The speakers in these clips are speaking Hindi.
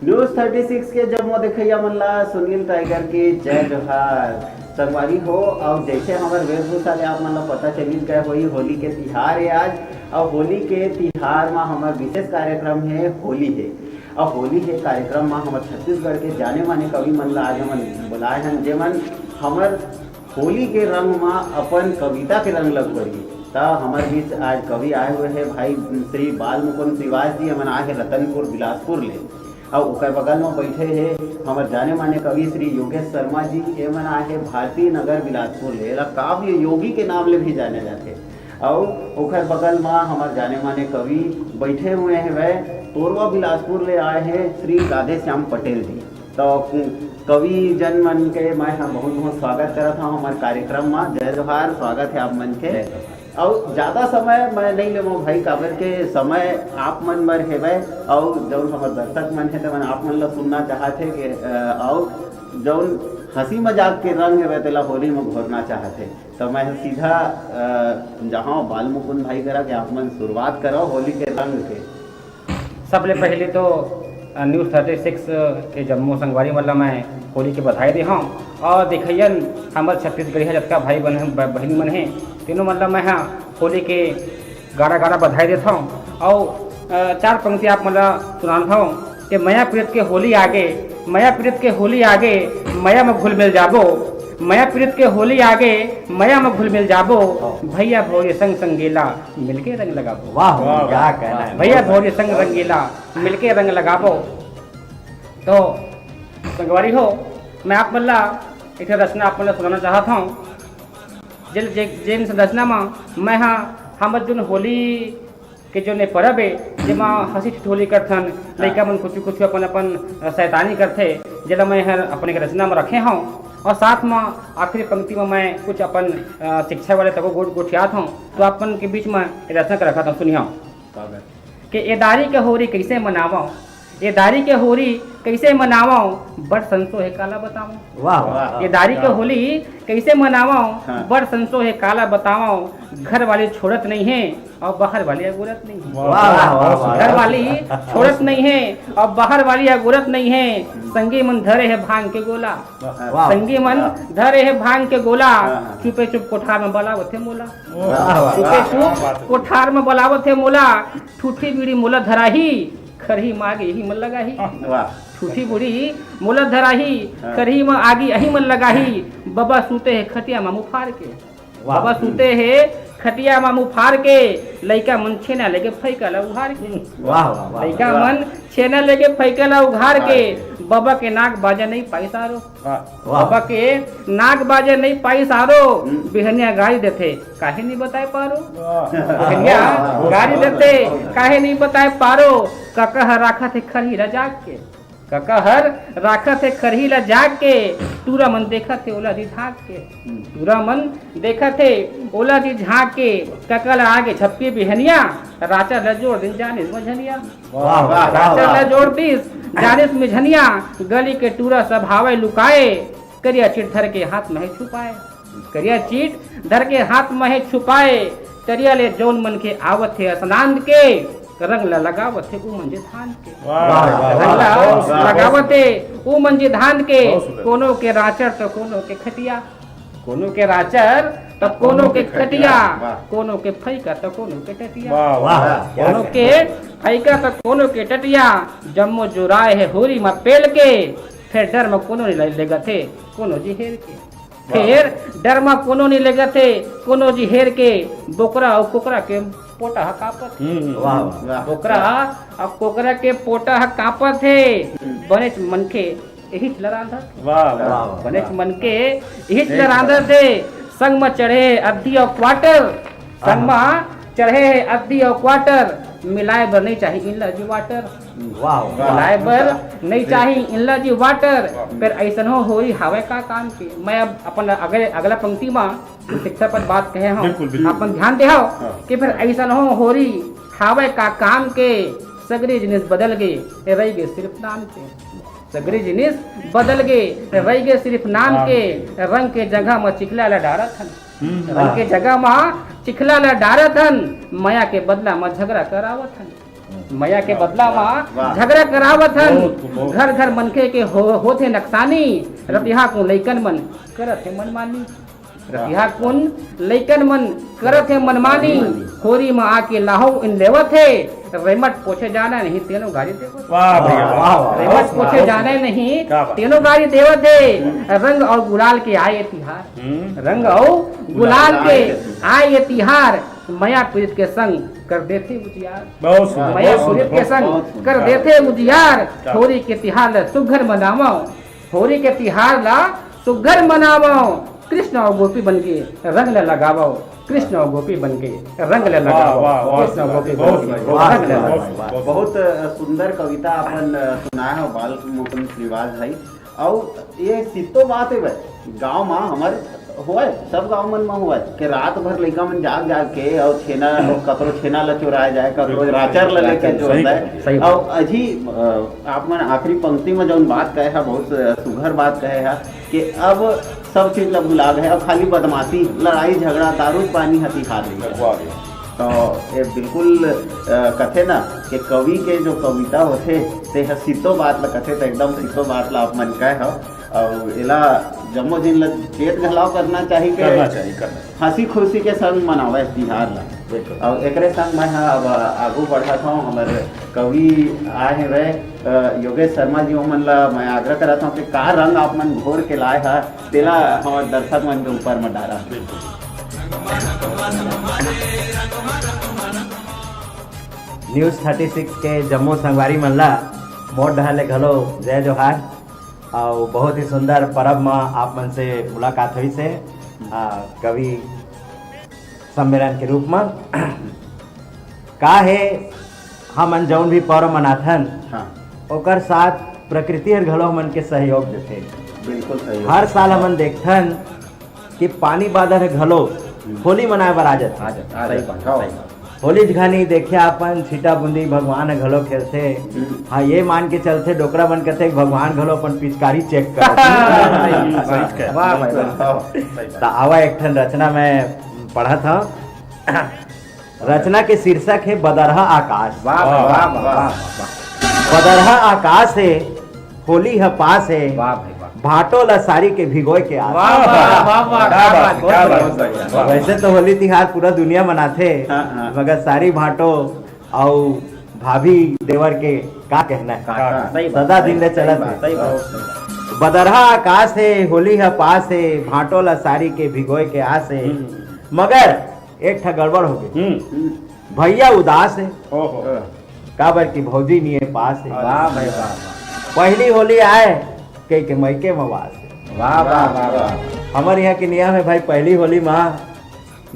न्यूज 36 के जब मो देखैया मन ला सुनील टाइगर के जय जोहार संगवारी हो। और जैसे हमारे वेशभूषा ले आप मन ला पता चली गए होई होली के तिहार है आज। और होली के तिहार में हमारा विशेष कार्यक्रम है होली है। और होली के कार्यक्रम में हमारे छत्तीसगढ़ के जाने माने कवि मन ला आज हमन बुलाए हैं जेमन हमर होली के रंग में अपन कविता के रंग लगवरी। तो हमारे बीच आज कवि आए हुए हैं भाई श्री बाल मुकुंद श्रीवास जी। हमन आए हैं रतनपुर बिलासपुर ले। और उकर बगल में बैठे हैं हमारे जाने माने कवि श्री योगेश शर्मा जी। एमन आए हैं भारती नगर बिलासपुर ले। काव्य योगी के नाम ले भी जाने जाते। और उकर बगल में हमारे जाने माने कवि बैठे हुए हैं वह तोरवा बिलासपुर ले आए हैं श्री राधे श्याम पटेल जी। तो कवि जन मन के मैं बहुत बहुत स्वागत करता हूँ हमारे कार्यक्रम में। जय जोहार, स्वागत है आप मन के। और ज़्यादा समय मैं नहीं लेवो भाई काबर के समय आप मन मर हेवे। और जौन हमारे दर्शक मन है तो मैं आप मन ला सुनना चाहते कि और जौन हंसी मजाक के रंग है तेला होली में घोरना चाहते। तो मैं सीधा जहाँ बाल मुकुंद भाई करा कि आप मन शुरुआत करो होली के रंग के। सबले पहले तो न्यूज़ 36 के जम्मू संगवारी मतलब मैं होली के बधाई दे हूँ। और देखियन हमारे छत्तीसगढ़ी जतका भाई बहन मन हैं तीनों मतलब मैं हाँ होली के गाड़ा गाड़ा बधाई देता हूँ। और चार पंक्ति आप मतलब सुनाता हूँ कि मया प्रीत के होली आगे, मया प्रीत के होली आगे मया में घुल मिल जाबो, मया प्रीत के होली आगे मया में घुल मिल जाबो, भैया भौरी संग संगीला मिलके रंग लगाबो। वाह वाह, क्या कहना है। भैया भौरी संग रंगीला मिलके रंग लगाबो। तो संगवारी हो मैं आप मल्ला एक रचना आप मतलब सुनाना चाहता हूँ। जिन रचना में मैं हाँ हम जो होली के जो ने परब है जेमा हंसी ठिठोली करथन लड़का मन कुछ अपन अपन शैतानी करते जेला मैं हर अपने के रचना में रखे हूँ। और साथ में आखिरी पंक्ति में मैं कुछ अपन शिक्षा वाले तको गोठियात हूँ। तो अपन के बीच में रचना कर रखा था सुनियो कि ये दारी के होरी कैसे मनावा, ये दारी के होरी कैसे मनावाओ बड़ संसो है काला बताओ। वाह वाह, ये दारी के होली कैसे मनावाओ बड़ संसो है काला बताओ, घर वाली छोड़त नहीं है और बाहर वाली अगुरत नहीं है। वाह वाह वाह, घर वाली छोड़त नहीं है और बाहर वाली अगुरत नहीं है, संगी मन धरे है भांग के गोला, संगी मन धरे है भांग के गोला, चुपे चुप कोठार में बलावत है मोला, चुपे चुप कोठार में बलावत है मोला, ठूठी बीड़ी मोला धराही खरही मागे यही मन लगाही, ठूठी बूढ़ी मोला धराही खरही में आगी यही मन लगाही, बाबा सूते है खटिया मामू फाड़ के, बाबा सूते है खटिया मामू फाड़ के, लइका मन छेना लेके फैकला उघार के, लइका मन छेना लेके फैकला उघार के, बाबा के नाक बाजा नहीं पाई सारो, बाबा के नाक बाजा नहीं पाई सारो, बिहनिया गाड़ी देते काहे नहीं बताए पारो, बिहनिया गाड़ी देते काहे नहीं बताए पारो, ककहर राखा थे खरहीला जाग के, ककहर राखा थे खरहीला जाग के, टूरा मन देखा थे ओला जी झाँक के, टूरा मन देखा थे ओला जी झाँक के, ककल आगे छप्पी बिहनिया राचा ल जोड़ दिन जानिस मझनिया, राचा ल जोड़ दिस जानिस मिझनिया, गली के टूरा सब हावे लुकाए, करिया चिट धर के हाथ में छुपाए, करिया चिट धर के हाथ में छुपाए, तरिया ले जौन मन के आवत थे स्नान के, रंग लगावत थे ऊ मंजे धान के, रंग लगावत थे ऊ मंजे धान के, कोनो के राचर तो कोनो के खटिया, कोनो के राचर तो कोनो के खटिया, कोनो के फैका तो कोनो के टटिया, कोनो के फैका तो कोनो के टटिया, जम्मो जुराए है होरी में पेल के, फिर डर में कोनो नहीं लेगा थे कोनो जी हेर के, फिर डर में कोनो नहीं लेगा थे कोनो जी हेर के, बोकरा और कुकरा के पोटा कापत, बोकरा और कोकरा के पोटा कापत है, बनेच मन के यही लरांधा, बनेच मन के यही लरांधा थे, संग में चढ़े अद्धी और क्वार्टर, संग में चढ़े अद्धी और क्वार्टर, मिलाए बर नहीं चाहिए इनला जी वाटर, मिलाए बर नहीं चाहिए इनला जी वाटर, फिर ऐसा हो होरी हवे का काम के। मैं अब अपन अगला पंक्ति में शिक्षा पर बात कहे हूँ, अपन ध्यान दे कि फिर ऐसा हो होरी हवे का काम के, सगरी जिनिस बदल गए रह गए सिर्फ नाम के, सगरी जिनिस बदल गए रह गए सिर्फ नाम के, रंग के जगह में चिखला ला डारा था, रंग के जगह में चिखला ला डारा थन, माया के बदला में झगड़ा करावत हन, मया के बदला वाह। वहाँ झगड़ा करावत हन बहुत। घर घर मनखे के होथे नक्सानी रतिहा को लइकन मन करत है मनमानी रतिहा कुन लइकन मन करत है मनमानी खोरी में आके लाहो इन लेवत है रेमट पोछे जाना नहीं तीनों गाड़ी देवत वाह भैया वाह रेमट पोछे जाना नहीं क्या बात। तीनों गाड़ी देवत है रंग और गुलाल के आए तिहार रंग और गुलाल के आए तिहार मया पीड़ित के संग कर देते उजियार बहुत सुंदर मया बहुत पीड़ित सुंदर के संग बहुत सुंदर। कर देते उजियार होली के तिहार ला सुघर मनावो होली के तिहार ला सुघर मनावो कृष्ण और गोपी बन के रंग लगावो कृष्ण और गोपी बन के रंग लगावो वाह, वाह, कृष्ण और गोपी बहुत बन के सुंदर, रंग बहुत लगावो सुंदर। बहुत सुंदर कविता अपन सुनाया है बाल मुकुंद श्रीवास भाई और ये सितो बात है भाई गांव में हमारे हुआ सब गांव मन में हुआ कि रात भर लइका मन जाग जाग के और छेना ककरो छेना ल चुराए जाए ककरो राचर ल लेके चोर सही जाए बात। और अजी आप मन आखिरी पंक्ति में जौन बात कहे है बहुत सुघर बात कहे है कि अब सब चीज ला भुला गए अब खाली बदमाशी लड़ाई झगड़ा दारू पानी हथियार रही वाह भैया तो ये बिल्कुल कथे ना कि कवि के जो कविता होते ते ह सितो बात ला कथे तो एकदम सितो बात ला आप मन कहे हो और एला जम्मो दिन ला चेत घलाव करना चाहिए करना कि चाहिए करना हंसी खुशी के संग मनावे तिहार ला और एकरे संग मैं अब आगू बढ़त हूँ हमारे कवि आए हैं वे योगेश शर्मा जी मन ला मैं आग्रह करत हूँ कि का रंग आप मन घोर के लाए है तेला हमारे दर्शक मन के ऊपर में डाला न्यूज़ 36 के जम्मू संगवारी मल्ला मोट ढहले घलो जय जोहार और बहुत ही सुंदर पर्व में आप मन से मुलाकात हुई से कवि सम्मेलन के रूप में का है हमन जौन भी पर्व मनाथन हाँ ओकर साथ प्रकृति हर घलो हमन के सहयोग देते बिल्कुल सही हर साल हमन देखथन कि पानी बादल घलो होली मनाए बर आ जात सही बात होली घनी देखिए अपन छीटा बुंदी भगवान घलो खेलते हाँ ये मान के चलते डोकरा बन करते भगवान घलो अपन पिचकारी चेक कर वाह भाई वाह तो आवा एक ठन रचना में पढ़ा था रचना के शीर्षक है बदरहा आकाश वाह वाह वाह वाह बदरहा आकाश है होली है पास है वाह भाई वाह भाटो लसारी के भिगोय के आस वाह वाह वाह वाह क्या बात क्या बहुत बात, बढ़िया। वाह। वैसे तो होली तिहार पूरा दुनिया मनाथे हाँ, हाँ। मगर सारी भाटो और भाभी देवर के का कहना है हाँ, सही बात, सदा दिन ले सही चलत बात, है सही बात बदरहा आकाश है होली है पास है भाटो लसारी के भिगोय के आस है मगर एक ठा गड़बड़ हो गई भैया उदास है ओहो काबर की भौजी नहीं है पास है वाह भाई वाह पहली होली आए के मैके में वास है वाह वाह वाह वाह हमारे यहाँ के नियम है भाई पहली होली में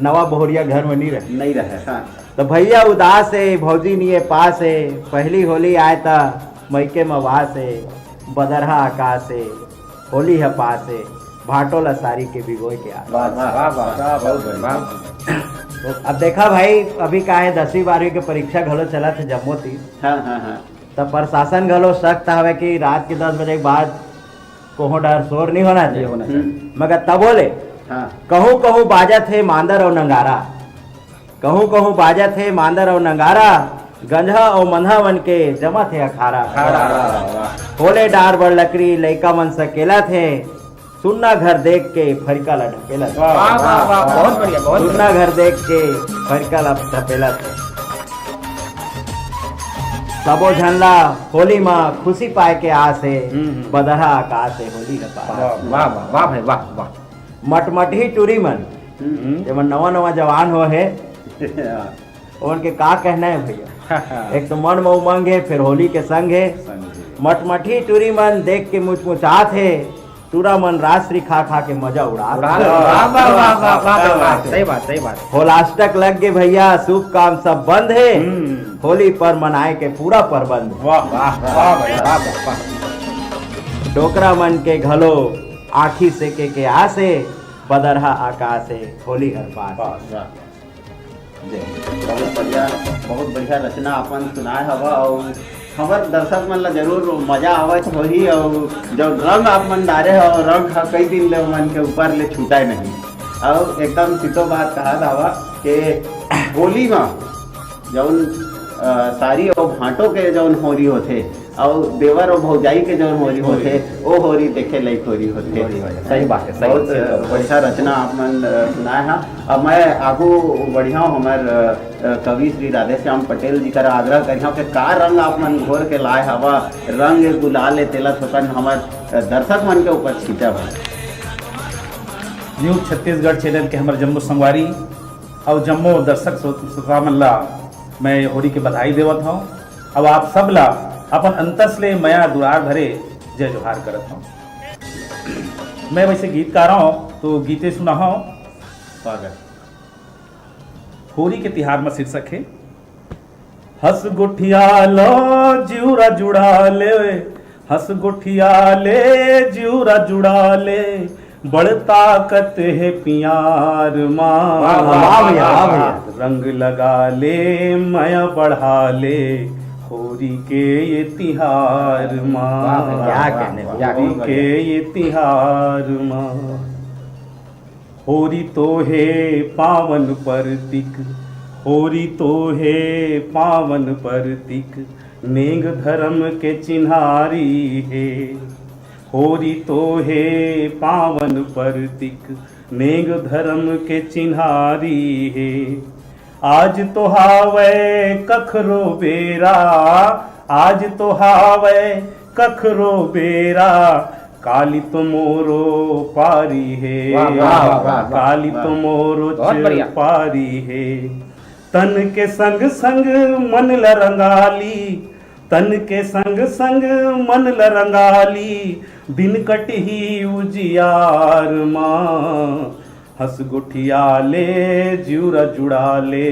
नवा बहुरिया घर में नहीं रहे नहीं रहे हाँ तो भैया उदास है भौजी नहीं है पास है पहली होली आए था मैके में वास है बदरहा आकाश है होली है पास है भाटो लसारी के भिगोय के आस वाह वाह वाह बहुत बढ़िया अब देखा भाई अभी का है 10वीं 12वीं के परीक्षा घलो चला थे जम्मू थी हाँ हाँ हाँ तब प्रशासन घलो सख्त हवे कि रात के 10 बजे के बाद कोहो डर शोर नहीं होना चाहिए होना चाहिए मगर तब बोले हाँ कहूँ कहूँ बाजा थे मांदर और नंगारा कहूँ कहूँ बाजा थे मांदर और नंगारा गंजा और मंधा बन के जमा थे अखाड़ा होले डार बड़ लकड़ी लइका मन सकेला थे सुन्ना घर देख के फरिका ला ढकेला थे वाह वाह वाह बहुत बढ़िया बहुत बढ़िया। सुन्ना घर देख के फरिका ला ढकेला थे सबो झंडा होली में खुशी पाए के आस है बदरहा आकाश है होली है पास वाह वाह वाह भाई वाह वाह मटमटी टूरी मन जब नवा नवा जवान हो है उनके का कहना है भैया एक तो मन में उमंग है फिर होली के संग है मटमठी टूरी मन देख के मुचमुचात है टूरा मन रात्रि खा खा के मजा उड़ा वाह वाह वाह वाह वाह वाह सही बात सही बात होलाष्टक लग गए भैया शुभ काम सब बंद है होली पर मनाए के पूरा प्रबंध वाह वाह वाह वाह वाह वाह डोकरा मन के घलो आखी से के आसे बदरहा आकाश है होली हर पास बहुत बढ़िया रचना अपन सुनाए हवा और हमार दर्शक मन ला जरूर मजा आवत होही और जब रंग आप मन डारे हो रंग ह कई दिन ले मन के ऊपर ले छूटा नहीं और एकदम सीतो बात कहा हवा कि होली में जौन सारी और भाटो के जौन होरी होथे और देवर और भौजाई के जौन होरी होथे वो होरी देखे लायक होरी होथे। सही बात है, सही बहुत बढ़िया रचना आप मन सुनाए हैं। अब मैं आगू बढ़िया हमार कवि श्री राधेश्याम पटेल जी करा आग्रह करिया कि का रंग आप मन घोर के लाए हवा, रंग गुलाल तेला थोकन हमार दर्शक मन के ऊपर छींचा बा। न्यूज़ छत्तीसगढ़ चैनल के हमारे जम्मू संगवारी और जम्मू दर्शक श्रोता मन ला मैं होली के बधाई देवत हूँ। अब आप सब ला अपन अंतस ले मया दुरार भरे जय जोहार करत हूँ। मैं वैसे गीतकार हूँ तो गीते सुना हूँ। स्वागत। होली के तिहार में शीर्षक है हंस गुठिया लो जिउरा जुड़ा ले, हंस गुठिया ले जिउरा जुड़ा ले, बड़ ताकत है पियार माँ, रंग लगा ले माया बढ़ा ले, होली के ये तिहार माँ, होली के ये तिहार माँ। होली तो है पावन प्रतीक, होली तो है पावन प्रतीक, नेंग धर्म के चिन्हारी है। होली तो है पावन प्रतीक, नेंग धर्म के चिन्हारी है। आज तो हावे कखरो बेरा, आज तो हावे कखरो बेरा, काली तो मोरो पारी है, काली तो मोरो पारी है। तन के संग संग मन ल रंगाली, तन के संग संग मन ल रंगाली, दिन कट ही उजियार माँ। हंस गुठिया ले जिउरा जुड़ा ले,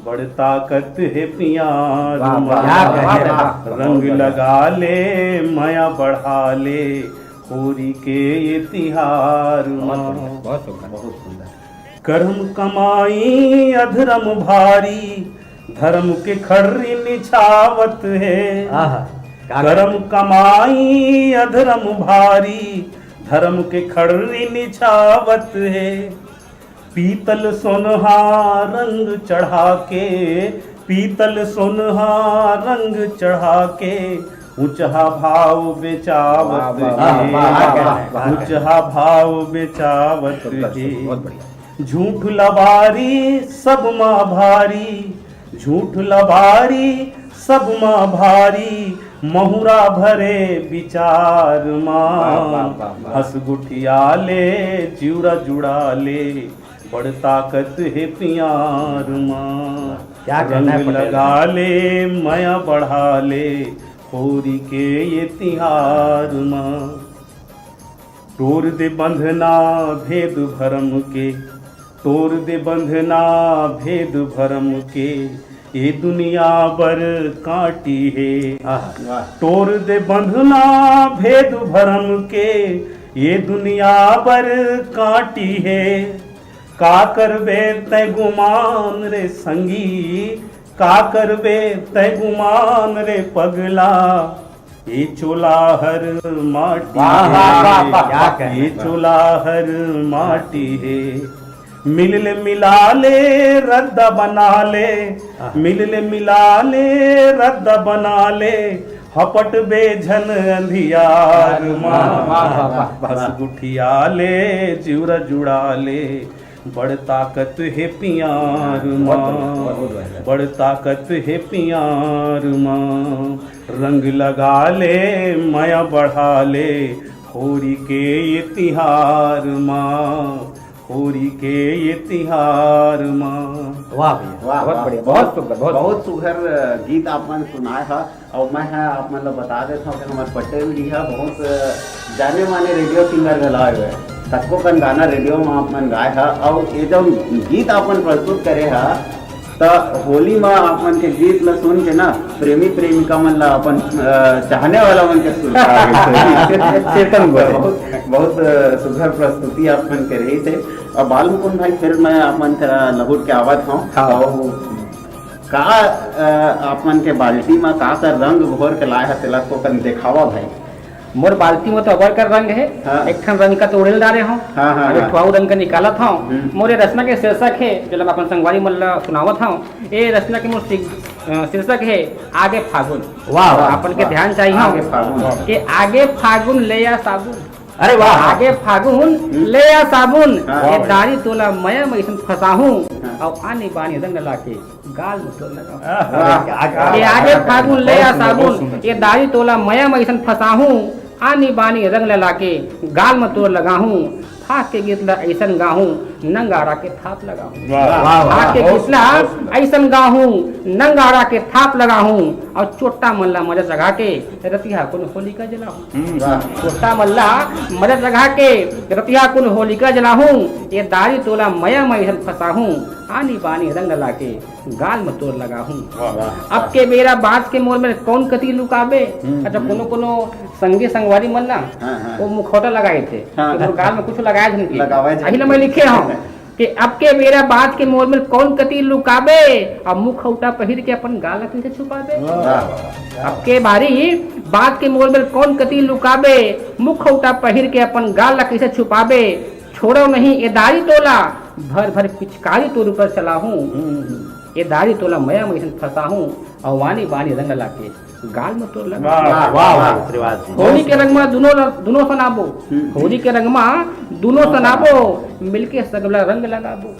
बड़ ताकत है पियार माँ, रंग लगा ले माया बढ़ा ले, होली के ये तिहार माँ। बहुत सुंदर। कर्म कमाई अधर्म भारी, धर्म के खर्री निछावत है। कर्म कमाई अधर्म भारी, धर्म के खर्री निछावत है। पीतल सोनहा रंग चढ़ा के, पीतल सोनहा रंग चढ़ा के, ऊंचा भाव बेचावत है, ऊंचा भाव बेचावत है। झूठ लबारी सब माँ भारी, झूठ लबारी सब माँ भारी, महुरा भरे विचार माँ। हंस गुठिया ले जिउरा जुड़ा ले, बड़ ताकत है पियार माँ, रंग लगा ले माया बढ़ा ले, होली के ये तिहार माँ। तोड़ दे बंधना भेद भरम के, तोड़ दे बंधना भेद भरम के, ये दुनिया बर काटी है। तोड़ दे बंधना भेद भरम के, ये दुनिया बर काटी है। का करबे तै गुमान रे संगी, का करबे तै गुमान रे पगला, ये चोला हर माटी है, ये चोला हर माटी है। मिल ले मिला ले रद्दा बना ले, मिल ले मिला ले रद्दा बना ले, हपट बेझन अंधियार माँ। बस गुठिया ले जिउरा जुड़ा ले, बड़ ताकत है पियार माँ, बड़ ताकत है पियार माँ। रंग लगा ले माया बढ़ा ले, होली के ये तिहार माँ, होली के ये तिहार माँ। वाह भैया, बहुत बढ़िया, बहुत सुघर गीत आप मन सुनाए है। और मैं है आप मतलब बता देता हूँ कि हमारे पटेल जी है बहुत जाने माने रेडियो सिंगर गलाए हुए, सबको कन गाना रेडियो में आप मन गाए है। और ये जब गीत अपन प्रस्तुत करे है तो होली में आप मन के गीत ला सुन के ना प्रेमी प्रेमिका मन ला अपन चाहने वाला मन के चेतन बहुत सुघर प्रस्तुति आप मन के रही थे। और बाल मुकुंद भाई फिर मैं आप मन तेरा लहुट के आवत हूँ। का आप मन के बाल्टी में का रंग घोर के लाए है तेला को कन देखावा भाई। मोर बाल्टी में तो अबर का रंग है। हाँ। एक ठन रंग का तो उड़ेल डारे हूँ। हाँ। ठुआऊ रंग का निकालत हूँ। मोरे रचना के शीर्षक है जो अपन संगवारी मल्ला सुनावत हूँ। ये रचना के मोर शीर्षक है आगे फागुन। वाह, वाह, अपन के वाह। ध्यान चाहिए आगे फागुन। कि आगे फागुन ले या साबुन। अरे वाह, आगे फागुन ले या साबुन, हाँ। ये दाढ़ी तोला मैं ऐसन फंसाहूं हाँ। और आने बानी रंग ला के गाल में तोड़ लगाऊं। वाह। ये आगे फागुन ले या बहुत सुंदर, बहुत साबुन, सुंदर। ये दाढ़ी तोला मैं ऐसन फंसाहूं आनी बानी रंग ला के गाल में तोड़ लगाहूं। फाक के गीतला ऐसन गाहूं नंगारा के थाप लगाहूं। वाह, फाक के बहुत गीतला सुंदर, बहुत सुंदर। ऐसन गाहूं नंगारा के थाप लगाहूं और चोटा मल्ला मजा जगा के रतिया कुन होलिका जलाहूं। वाह। छोटा मल्ला मदद लगा के रतिया कुन होलिका जलाहूं। ये दाढ़ी तोला मया मैं फंसाहूं आनी बानी रंग ला के गाल में तोड़ लगाहूं। अब के बेरा बात के मोर में कौन कती लुकाबे। अच्छा कोनो कोनो संगे संगवारी मल्ला हाँ। वो मुखौटा लगाए थे हाँ। कि मोर गाल में कुछ लगाए थे लगावे थे। अहिला मैं लिखे हूं कि अब के बेरा बात के मोर में कौन कती लुकाबे और मुखौटा पहिर के अपन गाल कैसे छुपाबे। अब के बारी बात के मोर में कौन कती लुकाबे मुखौटा पहिर के अपन गाल कैसे छुपाबे। छोड़ो नहीं ये दाढ़ी तोला भर भर पिचकारी तोर ऊपर चलाहूं। ये दाढ़ी तोला मैं फंसाहूं और वानी बानी रंग ला के गाल में तोड़ लगा। वाह, वाह, वाह, श्रीवास जी। होली के रंग में दोनों सनाबो। होली के रंग में दोनों सनाबो मिलके सगला रंग लगाबो।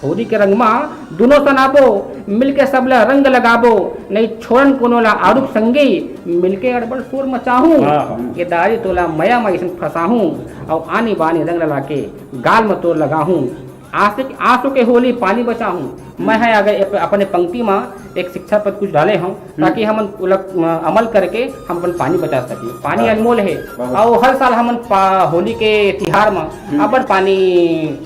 होली के रंग में दोनों सनाबो मिलके सबला रंग लगाबो। नहीं छोड़न कोनोला आरूप संगी मिलके अड़बड़ शोर मचाहूं। ये दाढ़ी तोला मया मैं फंसाहूं और आनी बानी रंग लगा के गाल में तोड़ लगाहूं। आंसू के होली पानी बचाहूं। मैं है अगर अपने पंक्ति में एक शिक्षा पद कुछ डाले हूँ ताकि हम अमल करके हम अपन पानी बचा सके। पानी अनमोल है और हर साल हम होली के त्योहार में अपन पानी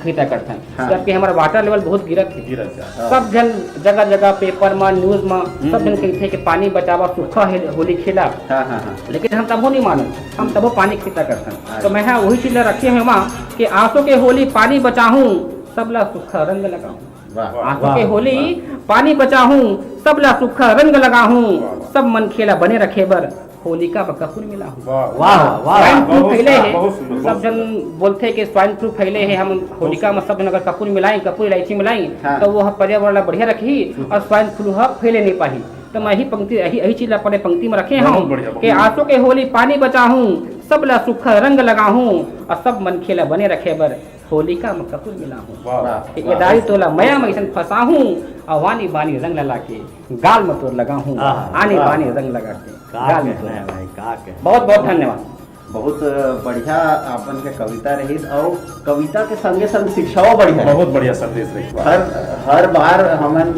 खरीदा करते हैं। हाँ। जबकि हमारा वाटर लेवल बहुत गिरत है। सब जन जगह जगह पेपर में न्यूज में सब जन कहते हैं कि पानी बचावा सूखा है होली खेला। हाँ। लेकिन हम तबो नहीं मानो, हम तबो पानी खरीदा करते हैं। तो मैं वही चीज रखे हैं वहाँ कि आंसू के होली पानी बचाहूं सबला सूखा रंग लगाऊं। वाह। आंसू के होली पानी बचाहूं सबला सूखा रंग लगाहूं। सब मन खेला बने रखे बर होलिका पर कपूर मिला हूँ। वाह, वाह, स्वाइन फ्लू फैले है, बहुत सुंदर, बहुत सब जन बोलते हैं कि स्वाइन फ्लू फैले है। हम होलिका में सब जन अगर कपूर मिलाएं, कपूर इलायची मिलाएं हाँ। तो वो पर्यावरण बढ़िया रखी और स्वाइन फ्लू फैले नहीं पाही। तो मैं ही पंक्ति यही चीज अपने पंक्ति में रखे बहुत हूँ बढ़िया, बहुत कि बढ़िया। आंसू के होली पानी बचाहूं सबला सूखा रंग लगाहूं और सब मन खेला बने रखे बर होलिका में कपूर मिला हूँ। ये दाढ़ी तोला मया मैं फंसाहूं और वानी बानी रंग लगा के गाल में तोड़ लगाहूं। आनी बानी रंग लगा के का गाल में कहना है भाई, का कहना। बहुत बहुत धन्यवाद। बहुत बढ़िया अपन के कविता रही और कविता के संगे संग शिक्षाओं बढ़िया। बहुत बढ़िया संदेश रही। हर बार हमन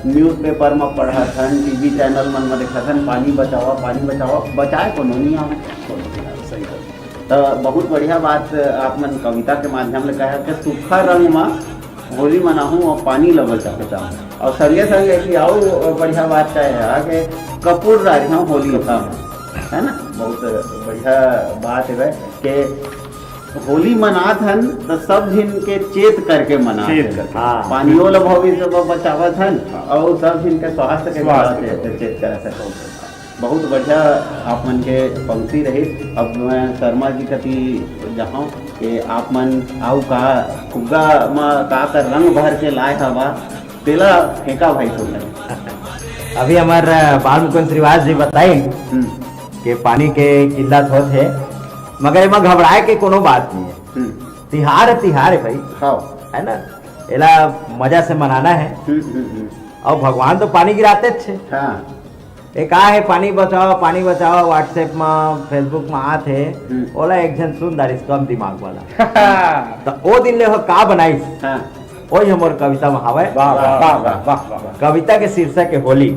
न्यूज़पेपर में पढ़त हन, टीवी चैनल मन में देखत हन पानी बचाओ बचाए कोनो नहीं आवे। सही है। तो बहुत बढ़िया बात आप मन कविता के माध्यम ले कहा कि सूखा रंग में होली मनाहूँ और पानी ल बचाऊँ। और संगे संगे कि आओ बढ़िया बात क्या है कि कपूर रही हूँ होली का है ना। बहुत बढ़िया बात है कि होली मनात हन तो सब दिन के चेत करके मनात चेत हन। करके। हाँ। पानियों ल भविष्य बचावत हन और सब दिन के स्वास्थ्य के स्वास्थ्य चेत कर सको। बहुत बढ़िया आप मन के पंक्ति रही। अब मैं शर्मा जी कति जहाँ कि आप मन आऊ का फुग्गा में का कर रंग भर के लाए हवा तेला फेंका भाई तो अभी हमार बाल मुकुंद श्रीवास जी बताई कि पानी के किल्लत होत है, मगर एमा घबराए के कोनो बात नहीं है। तिहार है भाई, खाओ है ना। एला मजा से मनाना है और भगवान तो पानी गिराते थे। हाँ एक है पानी बचाओ व्हाट्सएप में फेसबुक में आते ओला एक जन सुंदर इस कम दिमाग वाला तो ओ दिन ले हो का बनाई हाँ वही हमार कविता में हवे। वाह वाह वाह वाह वाह वाह। कविता के शीर्षक है होली।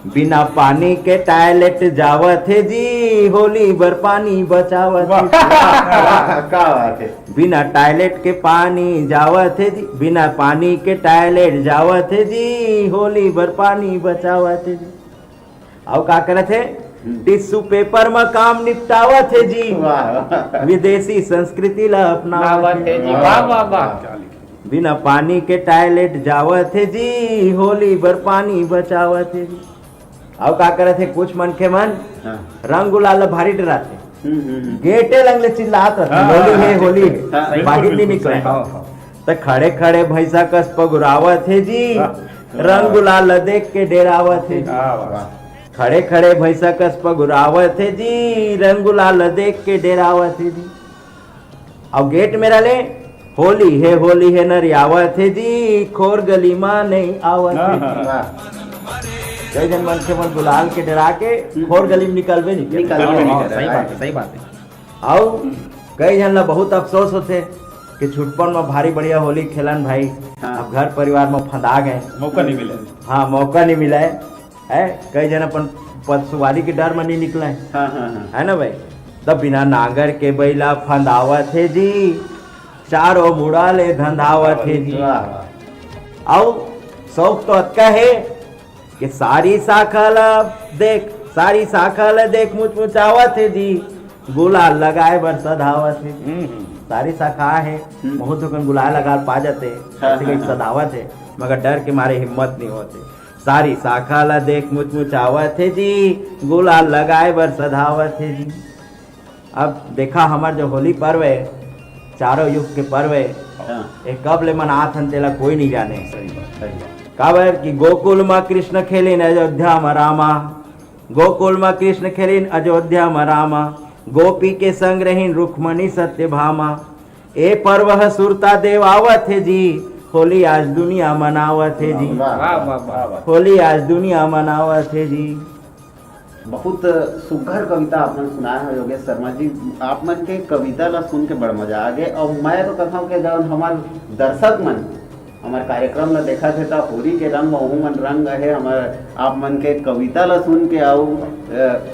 बिना पानी के टॉयलेट जावत है जी, होली भर पानी बचावत है। क्या बात है। बिना टॉयलेट के पानी जावत है जी, बिना पानी के टॉयलेट जावत है जी, होली भर पानी बचावत है जी। और का करत है टिश्यू पेपर में काम निपटावत है जी, वाह विदेशी संस्कृति ला अपनावत है जी। वाह वाह वाह। बिना पानी के टॉयलेट जावत है जी, होली भर पानी बचावत है जी। और का करत है कुछ मन के मन हाँ। रंग गुलाल भारी डराते गेटे लंगले चिल्लात रहते होली है हाँ, बाहर नहीं निकले। तो खड़े खड़े भैंसा कस पगुरावत है जी, रंग गुलाल देख के डेरावत है। खड़े खड़े भैंसा कस पगुरावत है जी, रंग गुलाल देख के डेरावत है जी। अब गेट मेरा ले होली है नरियावत है जी, खोर गली माँ नहीं आवत है जी। कई जन मन के मन गुलाल के डरा के खोर गली में निकलवे नहीं सही बात है। आओ कई जन ला बहुत अफसोस होते कि छुटपन में भारी बढ़िया होली खेलन भाई। हाँ। अब घर परिवार में फंदा गए, मौका नहीं मिला। हाँ मौका नहीं मिला है कई जन अपन पशुवारी के डर में नहीं निकले है ना भाई। तब बिना नांगर के बैला फंदावत है जी, चारों मुड़ा ले धंधावत है जी। आओ शौक तो अतका है कि सारी साखल देख मुचमुचावत है जी, गुलाल लगाए बर सधावत है। सारी शाखा है बहुत दुकान गुलाल लगा पा जाते ऐसे कहीं सधावत है, मगर डर के मारे हिम्मत नहीं होते। सारी शाखा ला देख मुचमुचावत है जी, गुलाल लगाए बर सधावत है जी। अब देखा हमार जो होली पर्व है, चारों युग के पर्व है, ये कब ले मनात हन तेला कोई नहीं जाने। काबर कि गोकुल में कृष्ण खेलिन अयोध्या में रामा, गोकुल में कृष्ण खेलिन अयोध्या में रामा, गोपी के संग रहीन रुक्मणी सत्यभामा। ए पर्व है सुरता देव आवत है जी, होली आज दुनिया मनावत है जी। होली आज दुनिया मनावत है जी। बहुत सुघर कविता आपने सुनाया है योगेश शर्मा जी। आप मन के कविता ला सुन के बड़ा मजा आ गए। और मैं तो कहता हूँ कि जब हमारे दर्शक मन हमारे कार्यक्रम ला देखा थे तो होली के रंग में ओहू मन रंग है हमारे आप मन के कविता ला सुन के आओ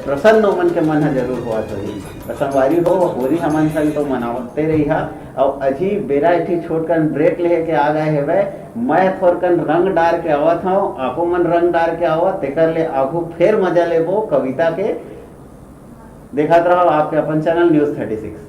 प्रसन्न मन के मन है जरूर हुआ तो संगवारी हो होली हमन संग तो मनावते रही है। और अजी बेरा इठी छोड़कर ब्रेक लेके आ गए है वे, मैं थोड़कन रंग डार के आवत हूँ, आपो मन रंग डार के आवत तेकर ले आगू फिर मजा लेबो कविता के। देखा रहो आपके अपन चैनल न्यूज़ 36।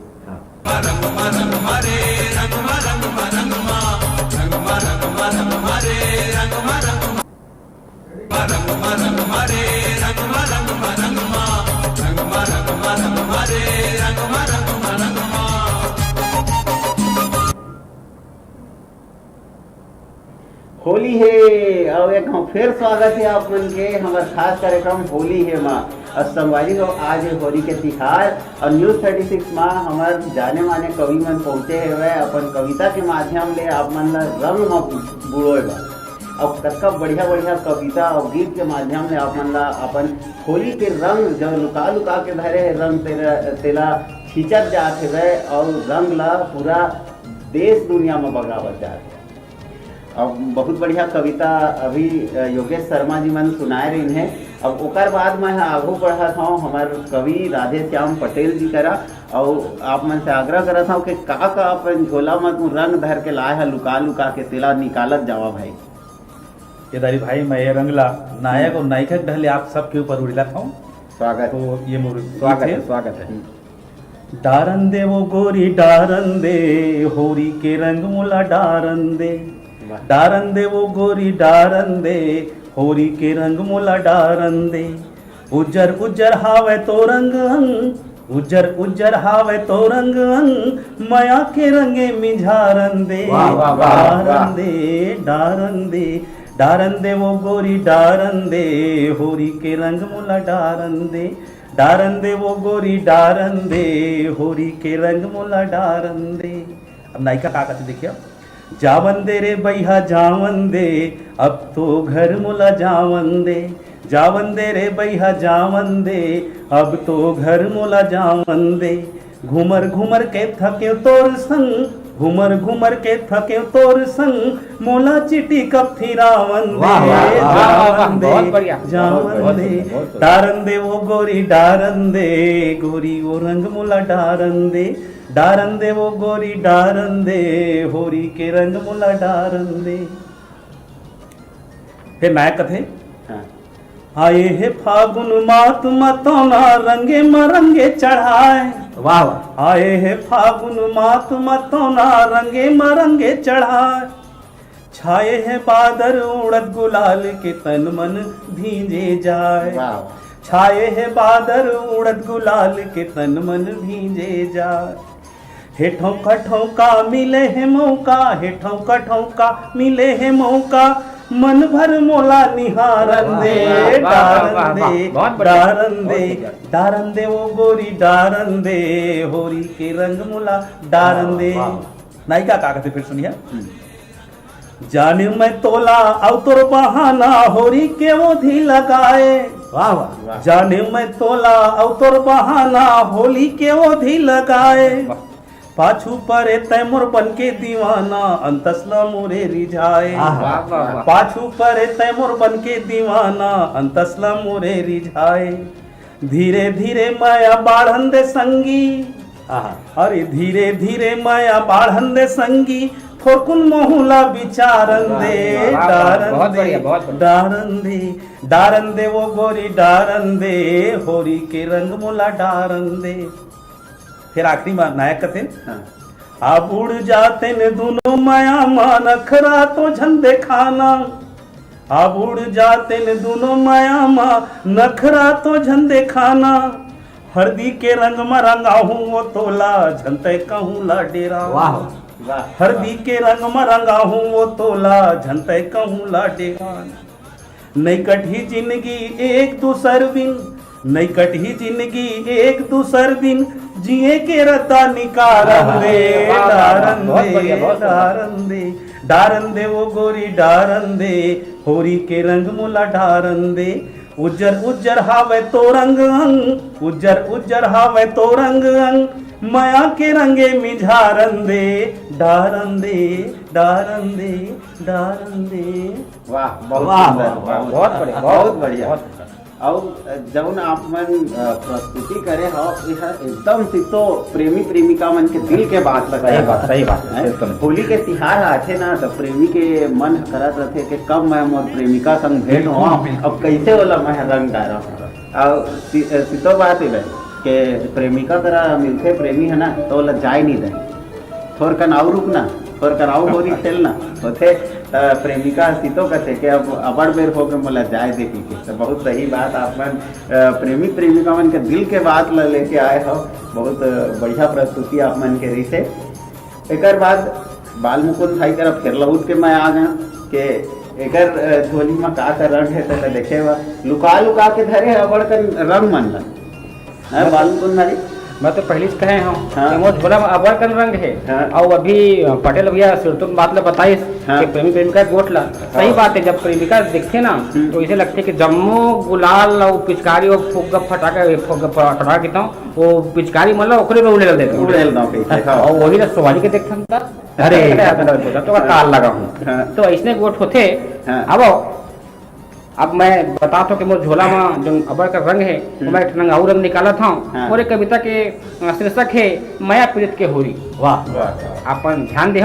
होली है और एक हम फिर स्वागत है आप मन के हमारे खास कार्यक्रम होली है माँ और संगवारी हो। आज है होली के तिहार और न्यूज़ 36 माँ हमारे जाने माने कवि मन पहुँचे हुए अपन कविता के माध्यम ले आप मन रंग में बुड़ोए बा। और कतका बढ़िया बढ़िया कविता और गीत के माध्यम से आप मन ला अपन होली के रंग जो लुका लुका के धरे है रंग तेला खींचत जाते हुए और रंग ला पूरा देश दुनिया में बगावत जाते। अब बहुत बढ़िया कविता अभी योगेश शर्मा जी मन सुनाए रही हैं। अब ओकर बाद मैं आगू बढ़ा था हमारे कवि राधे श्याम पटेल जी करा और आप मन से आग्रह करा था कि का अपन झोला में तू रंग धर के लाए है लुका लुका के तेला निकालत जावा भाई। केदारी भाई मैं ये रंगला नायक और नायिका के ढले आप सबके ऊपर उड़िला था। स्वागत तो ये मोर स्वागत है। डारन दे वो गोरी डारन दे, होरी के रंग मुला डारन दे, डारन दे वो गोरी डारन दे, होरी के रंग मुला डारन दे। उज्जर उज्जर हावे तो रंग अंग, उज्जर उज्जर हावे तो रंग अंग, माया के रंगे मिझारन दे। डारन दे डारन दे, डारन दे वो गोरी डारन दे, होरी के रंग मुला डारन दे, डारन दे वो गोरी डारन दे, होरी के रंग मुला डारन दे। अब नायिका का कहते देखिए, जावन दे रे बैहा जावन दे, अब तो घर मुला जावन दे, जावन दे रे बैहा जावन दे, अब तो घर मुला जावन दे। घूमर घूमर के थके तोर संग, घूमर घूमर के थके तोर संग, मोला चिटी कब फिरावन दे। जावन दे जावन दे, डारन दे वो गोरी डारन दे, गोरी वो रंग मुला डारन दे, डारन दे वो गोरी डारन दे, होरी के रंग मुला डारन दे। फिर नायक कथे आए है फागुन मात मतौना रंगे मरंगे चढ़ाए। वाह वाह। आए है फागुन मात मतौना रंगे मरंगे चढ़ाए, छाए है बादर उड़द गुलाल के तन मन भींजे जाए। छाए है बादर उड़द गुलाल के तन मन भींजे जाए। हेठों कठों का मिले है मौका, हेठों कठों का मिले है मौका, मन भर मोला निहारन दे, डारन दे, डारन दे, डारन दे वो गोरी डारन दे, होरी के रंग मोला डारन दे। नायिका का कहते फिर सुनिए। जाने मैं तोला और तोर बहाना, होरी के वो धी लगाए। वाह वाह जाने मैं तोला और तोर बहाना, होली के वो धी लगाए। पाछू परे तैमुर बन के दीवाना, अंतसला मोरे रिझाए। पाछू परे तैमुर बन के दीवाना, अंतसला मोरे रिझाए। धीरे धीरे माया बाढ़न दे संगी, अरे धीरे धीरे माया बाढ़न दे संगी, फोरकुन मोहुला बिचारन दे, डारन दे, डारन दे, डारन दे वो गोरी डारन दे, होरी के रंग मोला डारन दे। फिर आखिरी नायक कथे, अब उड़ जाते ने दोनों माया मान, अखरा तो झंडे खाना। अब उड़ जाते ने दोनों माया माँ, नखरा तो झंडे खाना। हरदी के रंग में रंगा हूँ वो तोला, झंटे कहूँ ला डेरा। हरदी के रंग में रंगा हूँ वो तोला, झंटे कहूँ ला डेरा। नहीं कटी जिंदगी एक दूसर बिन, नहीं कटी जिंदगी एक दूसर दिन, जिए के रता निकारन दे, डारन दे, डारन दे, डारन दे वो गोरी डारन दे, होरी के रंग मोला डारन दे। उज्जर उज्जर हावे तो रंग अंग, उज्जर उज्जर हावे तो रंग अंग, माया के रंगे मिझारन दे, डारन दे, डारन दे, डारन दे। वाह बहुत बढ़िया, बहुत बढ़िया। और जब आप मन प्रस्तुति करे हो, यह एकदम से तो प्रेमी प्रेमिका मन के दिल के बात लगा। सही बात। होली के तिहार आथे ना, तो प्रेमी के मन करत रथे कि कब मैं मोर प्रेमिका संग भेंट हो, अब कैसे वाला मैं रंग डारा। और सीतो बात है कि प्रेमिका करा मिलते प्रेमी है ना, तो वाला जाए नहीं दे, थोड़ कनाऊ रुकना, थोड़ कनाऊ होली खेलना होते। प्रेमिका सीतो कहते कि अब अबड़ बेर हो गए मोला जाए देखी के। तो बहुत सही बात, आप मन प्रेमी प्रेमिका मन के दिल के बात लेके आए हो। बहुत बढ़िया प्रस्तुति आप मन के रही से। एक बाद बाल मुकुंद भाई तरफ फिर लहुट के मैं आ गया कि एकर झोली में का रंग है, तो देखे हुआ लुका लुका के धरे अबड़ कर रंग मन ला। बाल मुकुंद भाई मैं तो पहले से कहे हूँ हाँ। कि मोर झोला में अबर कन रंग है। हाँ। और अभी पटेल भैया सिरतुन बात ला बताई हाँ। कि प्रेमी प्रेमिका गोट ला। सही बात है, जब प्रेमिका दिखते ना तो इसे लगते कि जम्मू गुलाल और पिचकारी और फुग्गा फटाका कितना वो पिचकारी मतलब ओकरे में उड़े देते और वही ना सोवाली के देखते हम। अरे तो काल लगा हूँ, तो ऐसने गोट होते। अब मैं बताता हूँ कि मोर झोला में जो अबर का रंग है वो मैं एक रंगाऊ रंग निकाला था। और एक कविता के शीर्षक है माया पीड़ित के होरी। वाह अपन ध्यान दे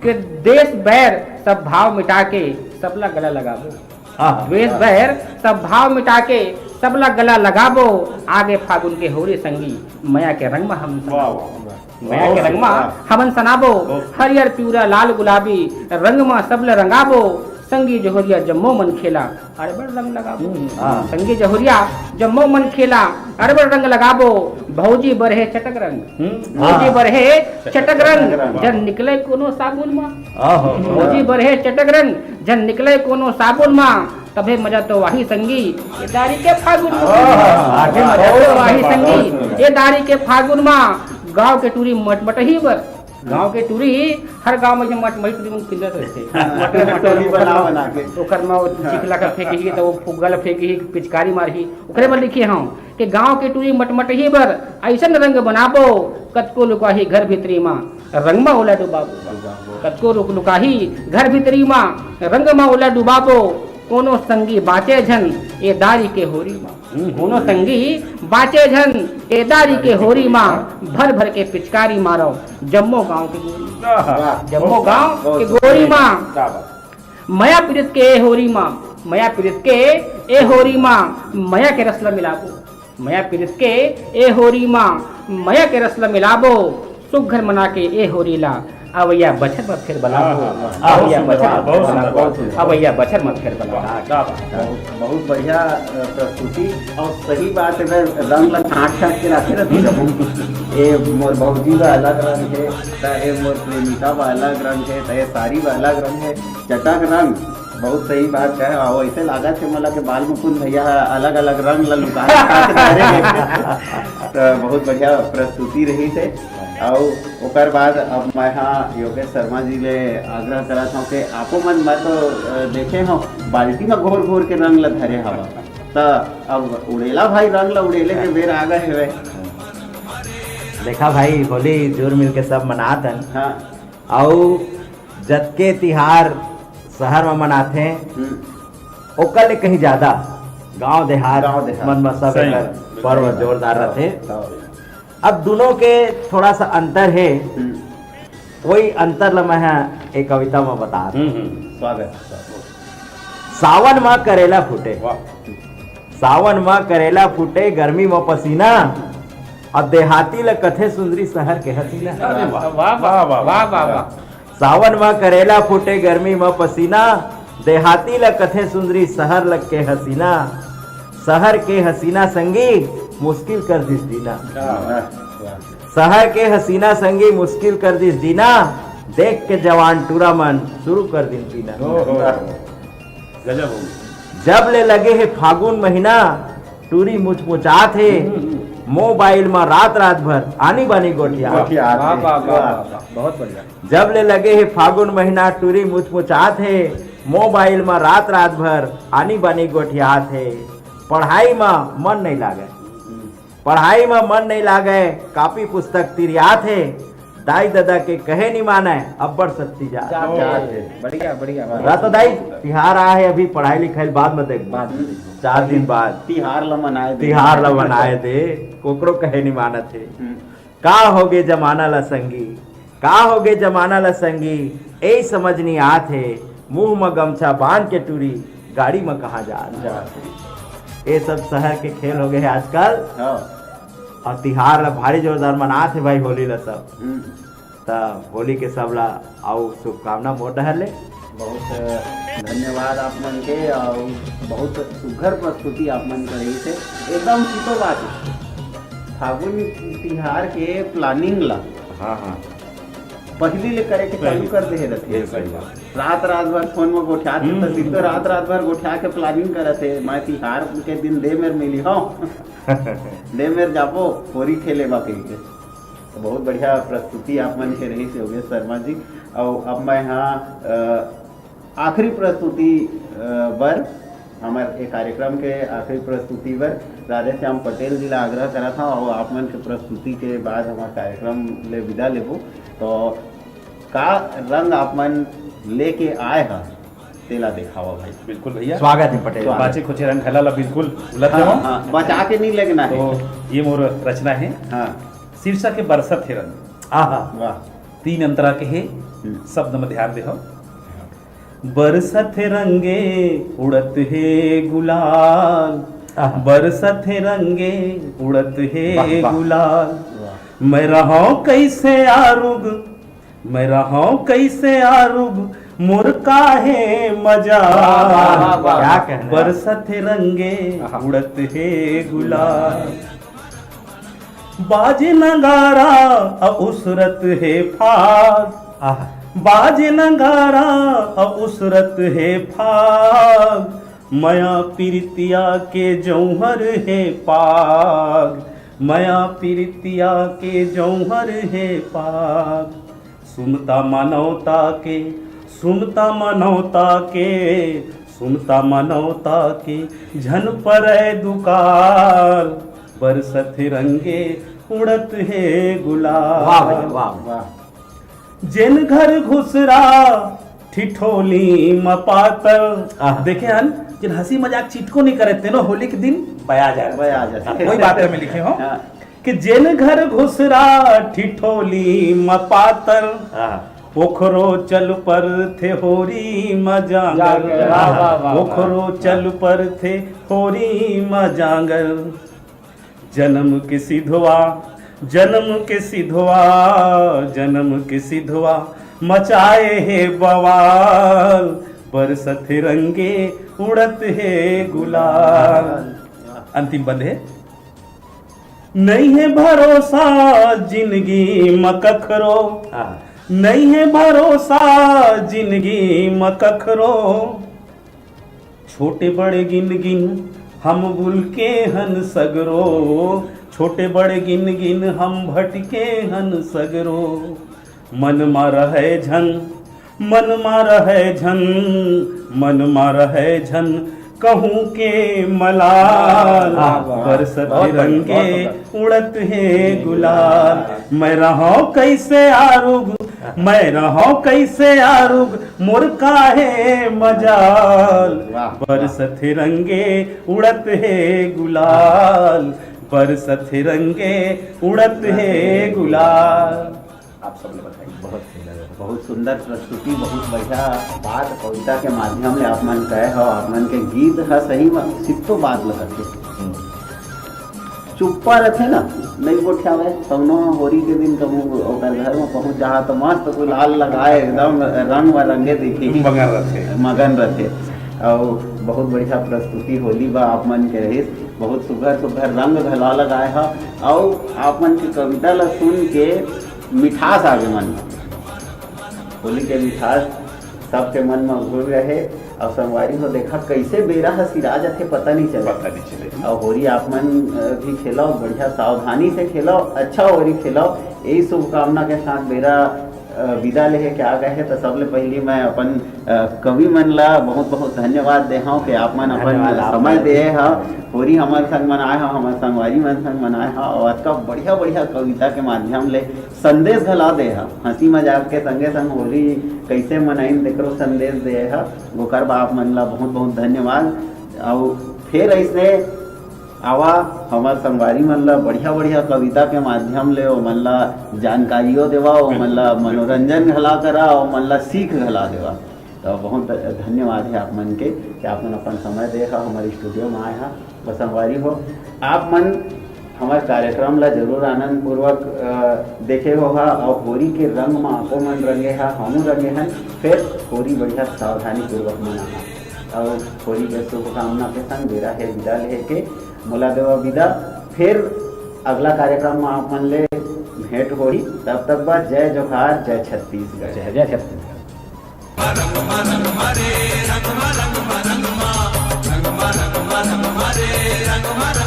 कि देश बैर सब भाव मिटा के सबला गला लगाबो, द्वेष बैर सब भाव मिटा के सबला गला लगाबो, आगे फागुन के होरी संगी माया के रंग में हम माया के रंग में हमन सनाबो, हरियर पिवरा लाल गुलाबी रंग में सबला रंगाबो, संगी जहोरिया जम्मो मन खेला अरे बड़ रंग लगाबो। संगी जहोरिया जम्मो मन खेला अरे बड़ रंग लगाबो, भौजी बरहे चटक रंग, भौजी बरहे चटक रंग, जन निकले कोनो साबुन मा। भौजी बरहे चटक रंग जन निकले कोनो साबुन मा, तभे मजा तो वाही संगी ये दारी के फागुन मा। मजा तो वाही संगी ये दारी के फागुन मा, गाँव के टूरी मटमटही बर, गांव के टूरी हर गांव में जो मटमही टूरी में किंदत रहते बना के ओकर में चिकला कर फेंकी तो वो फुग्गल फेंकी पिचकारी मारही। ओकरे पर लिखे हूं कि गांव के टूरी मटमटही बर ऐसन रंग बनाबो, कतको लुकाही घर भीतरी मां रंग में ओला डुबाबो, कतको लुकाही घर भीतरी मां रंग में ओला डुबाबो, कोनो संगी बाचे झन ए दारी के होरी मां, कोनो संगी बाचे झन ए दारी के होरी मां, भर भर के पिचकारी मारो जम्मो गांव के गोरी, जम्मो गांव के गोरी मां, माया पीड़ित के ए होरी मां, माया पीड़ित के ए होरी मां, माया के रसला मिलाबो, माया पीड़ित के ए होरी मां, माया के रसला मिलाबो, सुख घर मना के ए होरी ला, अवैया बछर मत फिर बनाबो, अवैया बछर मत फिर बनाबो। बहुत बढ़िया प्रस्तुति और सही बात है। रंग ला छाट छाट के रखे रहती ये मोर भौजी का अलग रंग है, ये मोर प्रेमिका का अलग रंग है, ये साड़ी का अलग रंग है। चटक रंग बहुत सही बात है। और ऐसे लागत है मला के बाल मुकुंद भैया अलग अलग रंग ला लुका तो बहुत बढ़िया प्रस्तुति रही थे। और ओकर बाद अब मैं हाँ योगेश शर्मा जी ले आग्रह करत हूँ कि आपो मन मैं तो देखे हूँ बाल्टी में घोर घोर के रंग ला धरे हवा, तो अब उड़ेला भाई रंग ला उड़ेले के बेर आ गए हुए। देखा भाई होली जोर मिल के सब मनात हन। हाँ और जतके तिहार शहर में मनाते हैं ओकर ले कहीं ज्यादा गांव देहात मन में सब सही। एकर पर्व जोरदार रहते। अब दोनों के थोड़ा सा अंतर है, वही अंतर ला मैं एक कविता में बता रहा हूं। स्वागत। सावन में करेला फूटे, वाह सावन में करेला फूटे, गर्मी में पसीना, अब देहाती ल कथे सुंदरी शहर के हसीना। अरे वाह वाह वाह वाह वाह वाह वाह। सावन में करेला फूटे, गर्मी में पसीना, देहाती ल कथे सुंदरी शहर लग के हसीना, शहर के हसीना संगी मुश्किल कर दिस जीना, शहर के हसीना संगी मुश्किल कर दिस जीना, देख के जवान टूरा मन शुरू कर दिन पीना। गजब हो जब ले लगे है फागुन महीना, टूरी मुचमुचात है, मोबाइल में रात रात भर आनी बानी गोठिया। वाह वाह वाह वाह, बहुत बढ़िया। जब ले लगे है फागुन महीना, टूरी मुचमुचात है, मोबाइल में रात रात भर आनी बानी गोठियात है, पढ़ाई में मन नहीं लागे, पढ़ाई में मन नहीं लागे, कापी पुस्तक तिरियात है, दाई दादा के कहे नहीं माने, अब्बड़ सच्ची जा। बढ़िया बढ़िया। तो दाई तिहार आ है, अभी पढ़ाई लिखाई बाद में देख, 4 दिन बाद तिहार ला मनाए तिहार ला बनाए थे, कोकरो कहे नहीं माना थे। का होगे जमाना ला संगी, का होगे जमाना ला संगी, ए समझ नहीं आते, मुंह में गमछा बांध के टूरी, गाड़ी में कहाँ जा। ये सब शहर के खेल हो गए आजकल। और तिहार ला भारी जोरदार मनाते भाई होली ला सब। तब होली के सब ला आओ शुभकामना मोट रहले। बहुत धन्यवाद आप मन के, और बहुत सुघर प्रस्तुति आप मन कर रही थे। एकदम सीतो बात फागुन तिहार के प्लानिंग ला हाँ हाँ पहली ले करे के चालू कर दे रहते। रात रात भर फोन में गोठा तो सीधो रात रात भर गोठा के प्लानिंग करते। मैं तिहार के दिन दे मेर मिली हूँ दे मेर जापो होरी खेले बाकी के। तो बहुत बढ़िया प्रस्तुति आप मन के रही से योगेश शर्मा जी। और अब मैं यहाँ आखिरी प्रस्तुति बर हमारे कार्यक्रम के आखिरी प्रस्तुति बर राधे श्याम पटेल जी ला आग्रह करा था। और आप मन के प्रस्तुति के बाद हमारा कार्यक्रम ले विदा लेबो। तो का रंग आप मन लेके आए हैं तेला दिखावा भाई। बिल्कुल भैया, स्वागत है पटेल। बाचे कुछ रंग हला बिल्कुल उलट हाँ, हाँ, बचा के नहीं लगना है। तो ये मोर रचना है, हाँ शीर्षक है बरसत है रंग। आहा वाह 3 अंतरा के है, शब्द में ध्यान दे। बरसत रंगे उड़त है गुलाल, बरसत रंगे उड़त है गुलाल, मैं रहूं कैसे आरुग, मैं रहूं कैसे आरुग, मुर्का है मजा, क्या कहना। बरसत रंगे उड़त है गुलाल, बाज नगारा उसरत है फाग, आहा बाज नगारा उसरत है फाग, मया पीरितिया के जौहर है पाग, मया पीरितिया के जौहर है पाग, सुमता मानवता के, सुमता मानवता के, सुमता मानवता के, झन पर दुकाल, बरसत रंगे उड़त है गुलाल। वाह भैया वाह। वाह जिन घर घुसरा ठिठोली मपातर। देखे हन जिन हंसी मजाक चिटको नहीं करे तेनो होली के दिन बया जाए। वही बात में लिखे हो कि जिन घर घुसरा ठिठोली मपातर, पोखरो चल पर थे होरी मजांगर, पोखरो चल पर थे होरी मजांगर, जन्म के सिधवा, जन्म के सिधवा, जन्म के सिधवा, मचाए है बवाल, बरसत रंगे उड़त है गुलाल। अंतिम बंद है, नहीं है भरोसा जिंदगी मकखरो, नहीं है भरोसा जिंदगी मकखरो, छोटे बड़े गिन गिन हम बुलके हन सगरो, छोटे बड़े गिन गिन हम भटके हन सगरो। मन मा रहे झन, मन मा रहे झन, मन मा रहे झन कहूँ के मलाल, बरसत रंगे उड़त है गुलाल। मैं रहूं कैसे आरुग, मैं रहूं कैसे आरुग, मोर काहे मजाल। बरसत रंगे उड़त है गुलाल, बरसत रंगे उड़त है गुलाल। आप सबने बताइए। बहुत सुंदर प्रस्तुति, बहुत बढ़िया बात कविता के माध्यम ले आप मन कहे हो। आप मन के गीत है सही में सिप्तो बात लगत है। चुप्पा रथे ना नहीं गोठियावे तवनो होरी के दिन कबू ओकर घर में पहुंच जा तो मस्त कोई लाल लगाए एकदम रंग बरंगे दिखी मगन रथे। और बहुत बढ़िया प्रस्तुति होली बा आप मन के रही, बहुत सुघर सुघर रंग घला लगाए है। और आप मन की कविता ला सुन के मिठास आगे मन में, होली के मिठास सबके मन में घुल रहे। और संगवारी हो देखा कैसे बेरा है सिरा जाते पता नहीं चले। और होली आप मन भी खेलो, बढ़िया सावधानी से खेलो, अच्छा होली खेलो। यही शुभकामना के साथ बेरा विदा लेहे के आ गए है। तो सबले पहली मैं अपन कवि मन ला बहुत बहुत धन्यवाद दे हूँ कि आप मन अपन समय दे है। होरी हमारे संग मनाए हो, हमारे संगवारी मन संग मनाए हो। और आज का बढ़िया बढ़िया कविता के माध्यम ले संदेश घला दे है, हंसी मजाक के संगे संग होली कैसे मनाइन तेकरो संदेश दे है। गोकर बाप मन ला बहुत बहुत धन्यवाद। और फिर ऐसे आवा हमार संगवारी मन ला बढ़िया बढ़िया कविता के माध्यम ले ओ मन ला जानकारियों देवा, ओ मन ला मनोरंजन घला करा, ओ मन ला सीख घला देवा। तो बहुत धन्यवाद है आप मन के कि आप मन अपन समय दे हा, हमारे स्टूडियो में आए हा। बस संगवारी हो आप मन हमारे कार्यक्रम ला जरूर आनंद पूर्वक देखे हो हा। और होली के रंग में आपो मन रंगे हा, हमू रंगे हन। फिर होली बढ़िया सावधानी पूर्वक मना हा। और होली के शुभकामना के संग बेरा है विदा ले के मोला देवा विदा। फिर अगला कार्यक्रम में आप मन ले भेंट होही। तब तक बाद जय जोहार, जय छत्तीसगढ़। जय छत्तीसगढ़। रंग